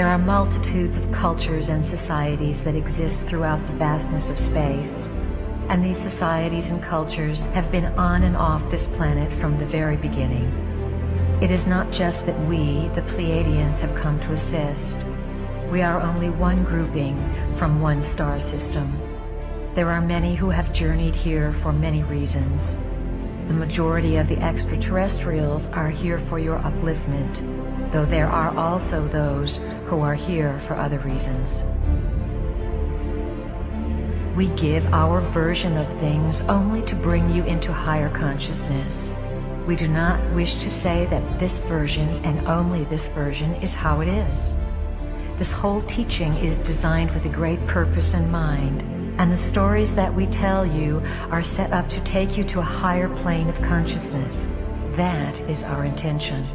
There are multitudes of cultures and societies that exist throughout the vastness of space, and these societies and cultures have been on and off this planet from the very beginning. It is not just that we, the Pleiadians, have come to assist. We are only one grouping from one star system. There are many who have journeyed here for many reasons. The majority of the extraterrestrials are here for your upliftment, though there are also those who are here for other reasons. We give our version of things only to bring you into higher consciousness. We do not wish to say that this version and only this version is how it is. This whole teaching is designed with a great purpose in mind, and the stories that we tell you are set up to take you to a higher plane of consciousness. That is our intention.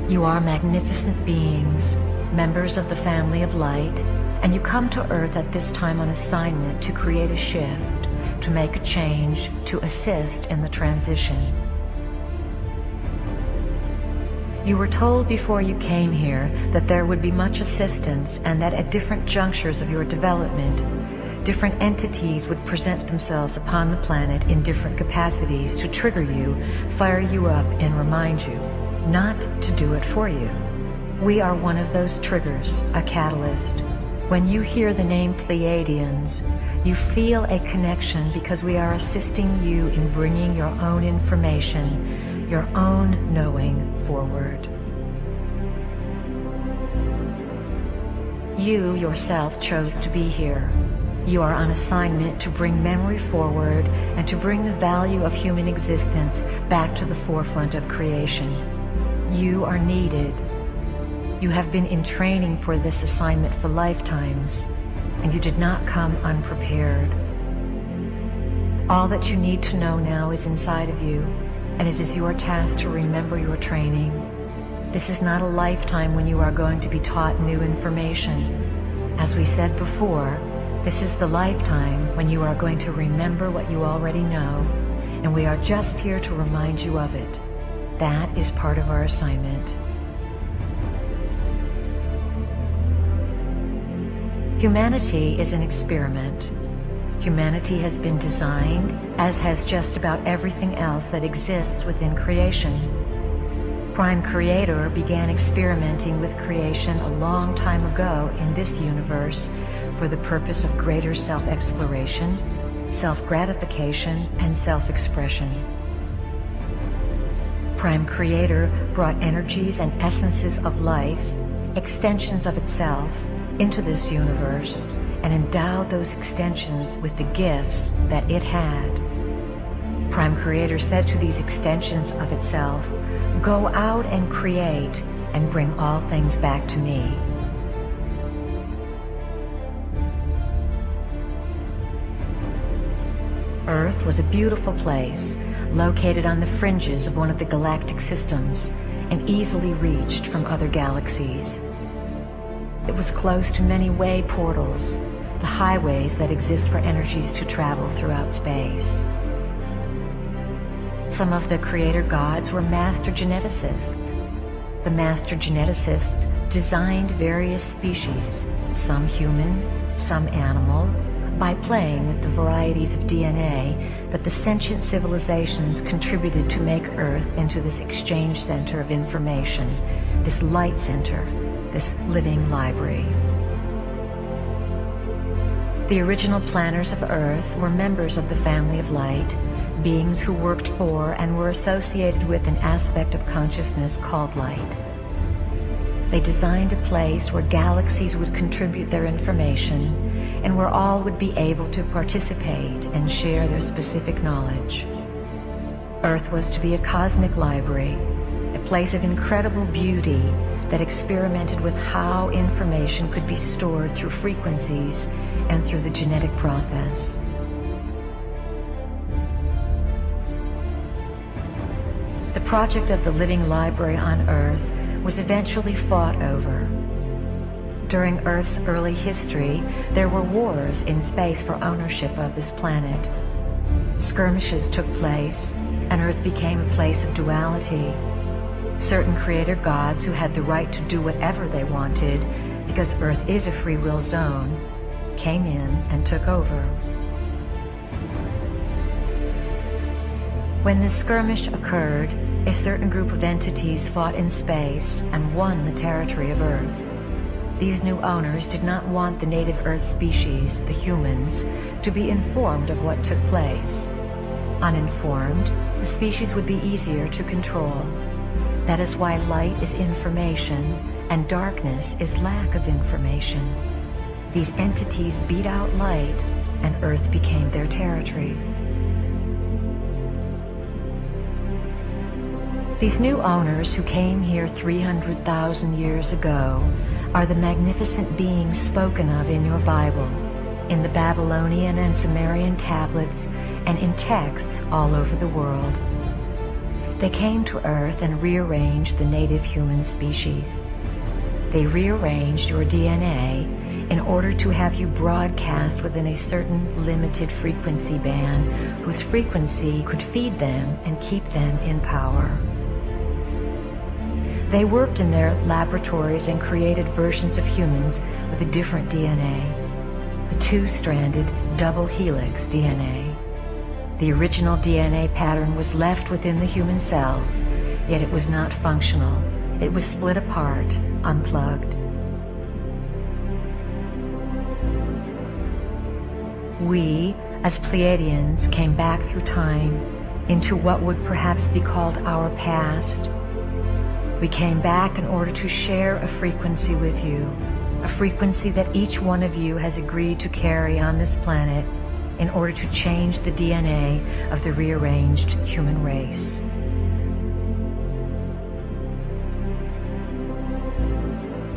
You are magnificent beings, members of the family of light, and you come to Earth at this time on assignment to create a shift, to make a change, to assist in the transition. You were told before you came here that there would be much assistance and that at different junctures of your development, different entities would present themselves upon the planet in different capacities to trigger you, fire you up, and remind you, not to do it for you. We are one of those triggers, a catalyst. When you hear the name Pleiadians, you feel a connection because we are assisting you in bringing your own information, your own knowing forward. You yourself chose to be here. You are on assignment to bring memory forward and to bring the value of human existence back to the forefront of creation. You are needed. You have been in training for this assignment for lifetimes, and you did not come unprepared. All that you need to know now is inside of you, and it is your task to remember your training. This is not a lifetime when you are going to be taught new information. As we said before, this is the lifetime when you are going to remember what you already know, and we are just here to remind you of it. That is part of our assignment. Humanity is an experiment. Humanity has been designed, as has just about everything else that exists within creation. Prime Creator began experimenting with creation a long time ago in this universe for the purpose of greater self-exploration, self-gratification, and self-expression. Prime Creator brought energies and essences of life, extensions of itself, into this universe and endowed those extensions with the gifts that it had. Prime Creator said to these extensions of itself, "Go out and create and bring all things back to me." Earth was a beautiful place, located on the fringes of one of the galactic systems and easily reached from other galaxies. It was close to many way portals, the highways that exist for energies to travel throughout space. Some of the creator gods were master geneticists. The master geneticists designed various species, some human, some animal, by playing with the varieties of DNA that the sentient civilizations contributed to make Earth into this exchange center of information, this light center, this living library. The original planners of Earth were members of the family of light, beings who worked for and were associated with an aspect of consciousness called light. They designed a place where galaxies would contribute their information and where all would be able to participate and share their specific knowledge. Earth was to be a cosmic library, a place of incredible beauty that experimented with how information could be stored through frequencies and through the genetic process. The project of the living library on Earth was eventually fought over. During Earth's early history, there were wars in space for ownership of this planet. Skirmishes took place, and Earth became a place of duality. Certain creator gods who had the right to do whatever they wanted, because Earth is a free will zone, came in and took over. When the skirmish occurred, a certain group of entities fought in space and won the territory of Earth. These new owners did not want the native Earth species, the humans, to be informed of what took place. Uninformed, the species would be easier to control. That is why light is information and darkness is lack of information. These entities beat out light and Earth became their territory. These new owners who came here 300,000 years ago are the magnificent beings spoken of in your Bible, in the Babylonian and Sumerian tablets, and in texts all over the world. They came to Earth and rearranged the native human species. They rearranged your DNA in order to have you broadcast within a certain limited frequency band whose frequency could feed them and keep them in power. They worked in their laboratories and created versions of humans with a different DNA, the two-stranded double helix DNA. The original DNA pattern was left within the human cells, yet it was not functional. It was split apart, unplugged. We, as Pleiadians, came back through time into what would perhaps be called our past. We came back in order to share a frequency with you, a frequency that each one of you has agreed to carry on this planet in order to change the DNA of the rearranged human race.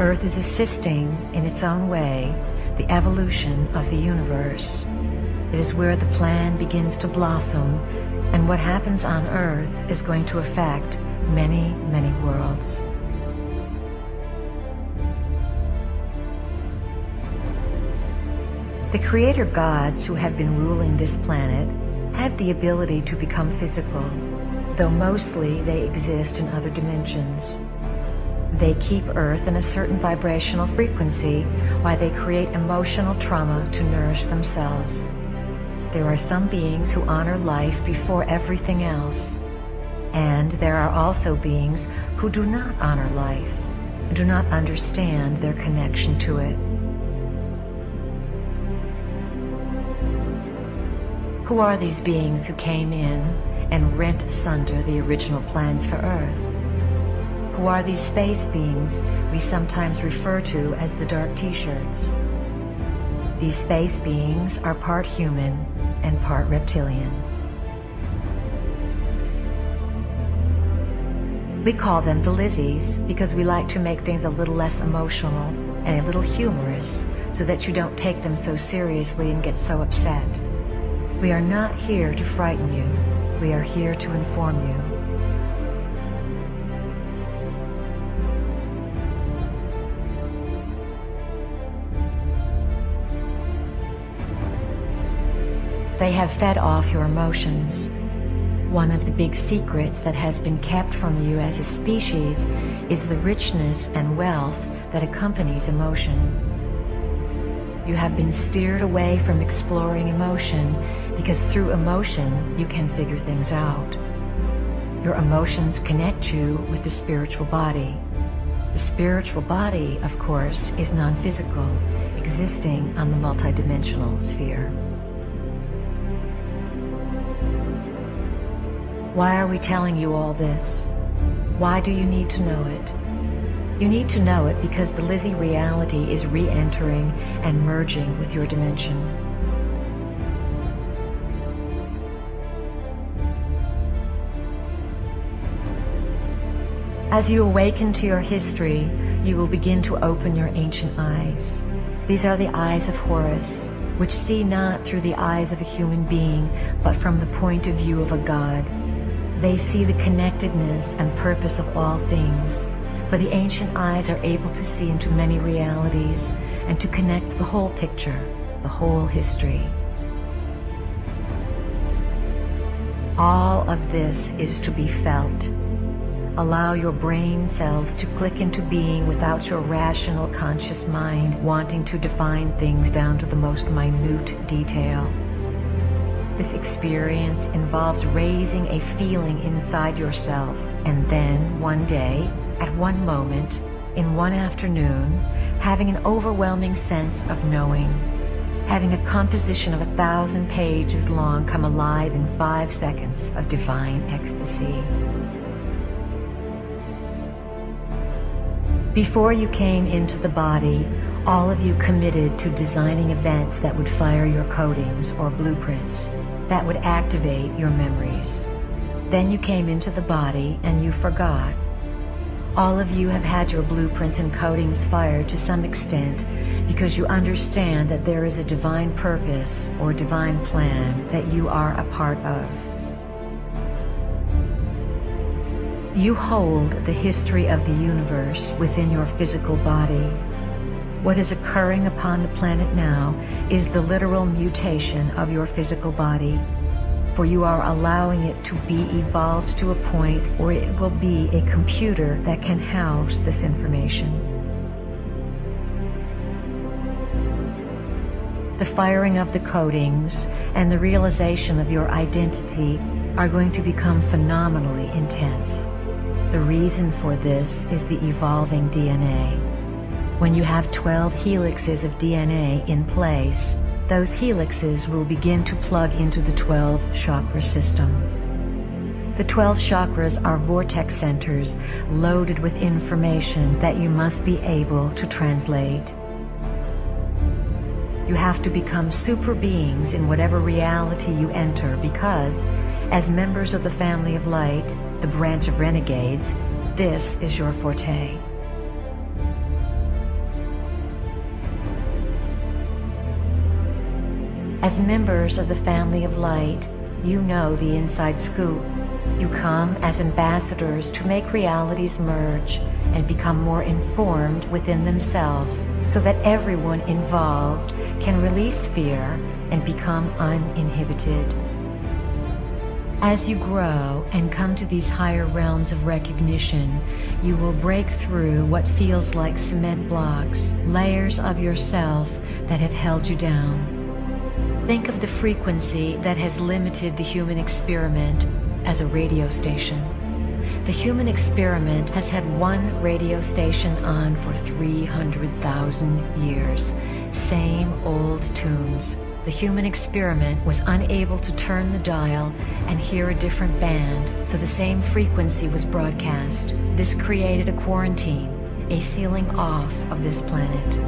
Earth is assisting, in its own way, the evolution of the universe. It is where the plan begins to blossom, and what happens on Earth is going to affect many, many worlds. The creator gods who have been ruling this planet have the ability to become physical, though mostly they exist in other dimensions. They keep Earth in a certain vibrational frequency while they create emotional trauma to nourish themselves. There are some beings who honor life before everything else, and there are also beings who do not honor life and do not understand their connection to it. Who are these beings who came in and rent asunder the original plans for Earth? Who are these space beings we sometimes refer to as the dark t-shirts? These space beings are part human and part reptilian. We call them the Lizzies because we like to make things a little less emotional and a little humorous so that you don't take them so seriously and get so upset. We are not here to frighten you. We are here to inform you. They have fed off your emotions. One of the big secrets that has been kept from you as a species is the richness and wealth that accompanies emotion. You have been steered away from exploring emotion because through emotion you can figure things out. Your emotions connect you with the spiritual body. The spiritual body, of course, is non-physical, existing on the multidimensional sphere. Why are we telling you all this? Why do you need to know it? You need to know it because the Lizzie reality is re-entering and merging with your dimension. As you awaken to your history, you will begin to open your ancient eyes. These are the eyes of Horus, which see not through the eyes of a human being, but from the point of view of a god. They see the connectedness and purpose of all things. For the ancient eyes are able to see into many realities and to connect the whole picture, the whole history. All of this is to be felt. Allow your brain cells to click into being without your rational conscious mind wanting to define things down to the most minute detail. This experience involves raising a feeling inside yourself, and then one day, at one moment, in one afternoon, having an overwhelming sense of knowing. Having a composition of 1,000 pages long come alive in 5 seconds of divine ecstasy. Before you came into the body, all of you committed to designing events that would fire your codings or blueprints, that would activate your memories. Then you came into the body and you forgot. All of you have had your blueprints and codings fired to some extent because you understand that there is a divine purpose or divine plan that you are a part of. You hold the history of the universe within your physical body. What is occurring upon the planet now is the literal mutation of your physical body, for you are allowing it to be evolved to a point where it will be a computer that can house this information. The firing of the codings and the realization of your identity are going to become phenomenally intense. The reason for this is the evolving DNA. When you have 12 helixes of DNA in place, those helixes will begin to plug into the 12 chakra system. The 12 chakras are vortex centers loaded with information that you must be able to translate. You have to become super beings in whatever reality you enter because, as members of the family of light, the branch of renegades, this is your forte. As members of the family of light, you know the inside scoop. You come as ambassadors to make realities merge and become more informed within themselves so that everyone involved can release fear and become uninhibited. As you grow and come to these higher realms of recognition, you will break through what feels like cement blocks, layers of yourself that have held you down. Think of the frequency that has limited the human experiment as a radio station. The human experiment has had one radio station on for 300,000 years. Same old tunes. The human experiment was unable to turn the dial and hear a different band, so the same frequency was broadcast. This created a quarantine, a sealing off of this planet.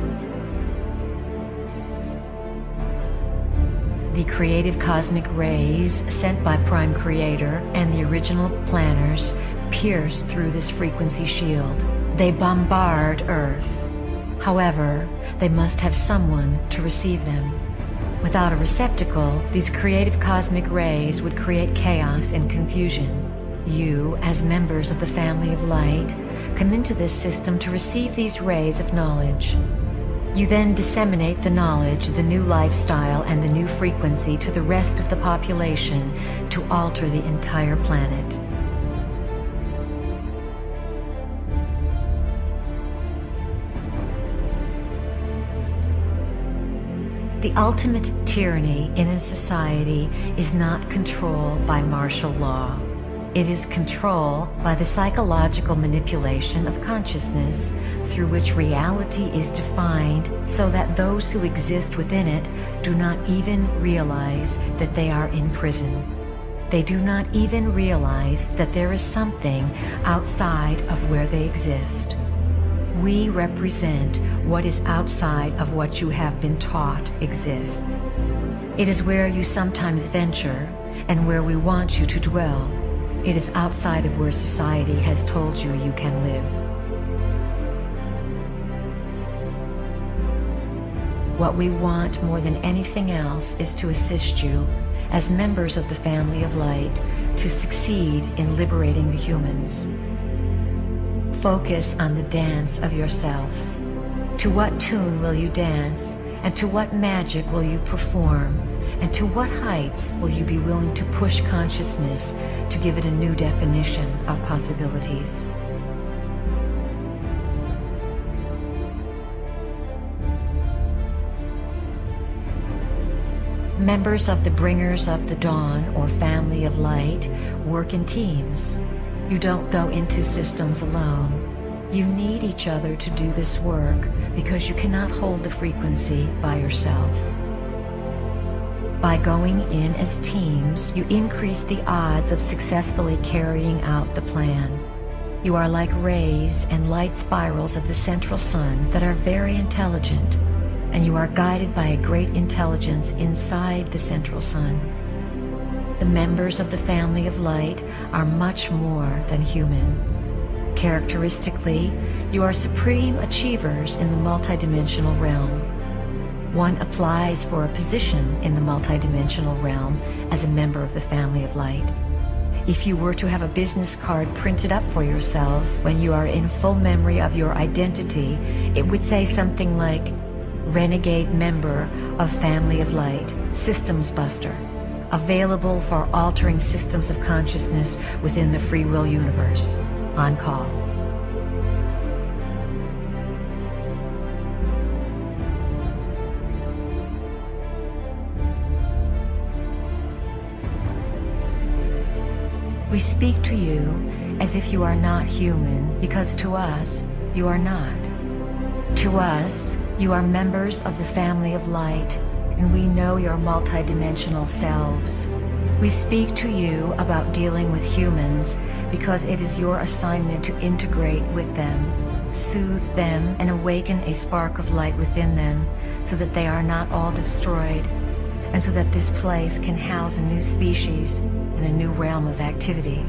The creative cosmic rays sent by Prime Creator and the original planners pierce through this frequency shield. They bombard Earth. However, they must have someone to receive them. Without a receptacle, these creative cosmic rays would create chaos and confusion. You, as members of the family of light, come into this system to receive these rays of knowledge. You then disseminate the knowledge, the new lifestyle, and the new frequency to the rest of the population to alter the entire planet. The ultimate tyranny in a society is not control by martial law. It is control by the psychological manipulation of consciousness through which reality is defined so that those who exist within it do not even realize that they are in prison. They do not even realize that there is something outside of where they exist. We represent what is outside of what you have been taught exists. It is where you sometimes venture and where we want you to dwell. It is outside of where society has told you you can live. What we want more than anything else is to assist you, as members of the family of light, to succeed in liberating the humans. Focus on the dance of yourself. To what tune will you dance And to what magic will you perform? And to what heights will you be willing to push consciousness to give it a new definition of possibilities? Members of the Bringers of the Dawn, or Family of Light, work in teams. You don't go into systems alone. You need each other to do this work because you cannot hold the frequency by yourself. By going in as teams, you increase the odds of successfully carrying out the plan. You are like rays and light spirals of the central sun that are very intelligent, and you are guided by a great intelligence inside the central sun. The members of the Family of Light are much more than human. Characteristically, you are supreme achievers in the multidimensional realm. One applies for a position in the multidimensional realm as a member of the Family of Light. If you were to have a business card printed up for yourselves when you are in full memory of your identity, it would say something like, Renegade Member of Family of Light, Systems Buster, available for altering systems of consciousness within the free will universe. On call. We speak to you as if you are not human, because to us, you are not. To us, you are members of the Family of Light, and we know your multidimensional selves. We speak to you about dealing with humans because it is your assignment to integrate with them, soothe them, and awaken a spark of light within them so that they are not all destroyed, and so that this place can house a new species and a new realm of activity.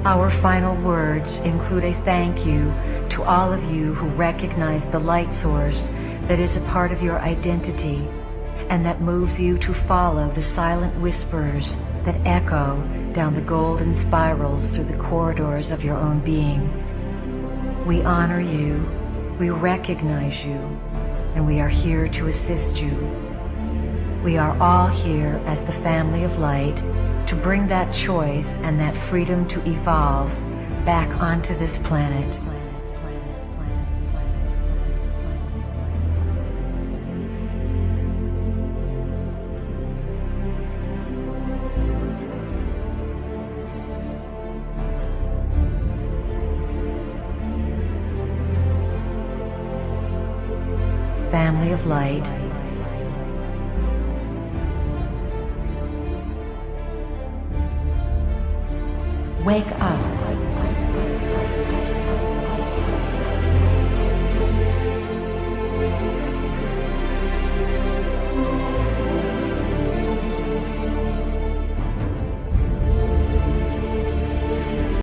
Our final words include a thank you to all of you who recognize the light source that is a part of your identity and that moves you to follow the silent whispers that echo down the golden spirals through the corridors of your own being. We honor you, we recognize you, and we are here to assist you. We are all here as the Family of Light to bring that choice and that freedom to evolve back onto this planet. Family of Light, wake up.